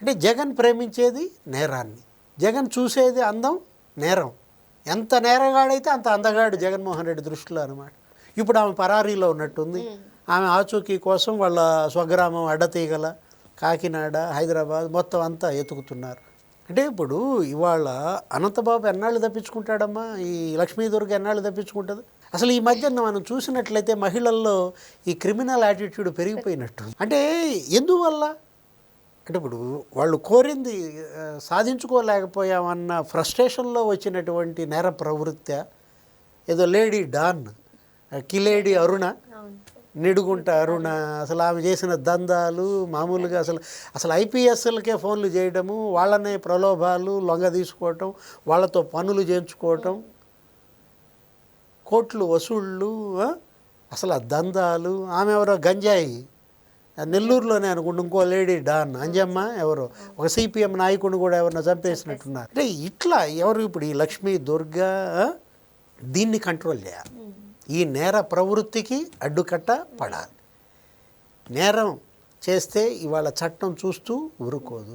అంటే జగన్ ప్రేమించేది నేరాన్ని, జగన్ చూసేది అందం నేరం. ఎంత నేరగాడైతే అంత అందగాడు జగన్మోహన్ రెడ్డి దృష్టిలో అనమాట. ఇప్పుడు ఆమె పరారీలో ఉన్నట్టుంది. ఆమె ఆచూకీ కోసం వాళ్ళ స్వగ్రామం అడ్డతీగల, కాకినాడ, హైదరాబాద్ మొత్తం అంతా ఎతుకుతున్నారు. అంటే ఇప్పుడు ఇవాళ అనంతబాబు ఎన్నాళ్ళు తప్పించుకుంటాడమ్మా, ఈ లక్ష్మీదుర్గ ఎన్నాళ్ళు తప్పించుకుంటుంది? అసలు ఈ మధ్య మనం చూసినట్లయితే మహిళల్లో ఈ క్రిమినల్ యాటిట్యూడ్ పెరిగిపోయినట్టు. అంటే ఎందువల్ల అంటే ఇప్పుడు వాళ్ళు కోరింది సాధించుకోలేకపోయామన్న ఫ్రస్ట్రేషన్లో వచ్చినటువంటి నేర ప్రవృత్తి. ఏదో లేడీ డాన్, కిలేడి అరుణ, నిడుగుంట అరుణ, అసలు ఆమె చేసిన దందాలు మామూలుగా అసలు ఐపీఎస్లకే ఫోన్లు చేయడము, వాళ్ళనే ప్రలోభాలు లొంగ తీసుకోవటం, వాళ్ళతో పనులు చేయించుకోవటం, కోట్లు వసూళ్ళు, అసలు ఆ దందాలు. ఆమె ఎవరో గంజాయి, నెల్లూరులోనే అనుకుంటూ ఇంకో లేడీ డాన్ అంజమ్మ ఎవరో ఒక సిపిఎం నాయకుడిని కూడా ఎవరినో చంపేసినట్టున్నారు. అంటే ఇట్లా ఎవరు ఇప్పుడు ఈ లక్ష్మీ దుర్గా దీన్ని కంట్రోల్ చేయాలి. ఈ నేర ప్రవృత్తికి అడ్డుకట్ట పడాలి. నేరం చేస్తే ఇవాళ చట్టం చూస్తూ ఊరుకోదు.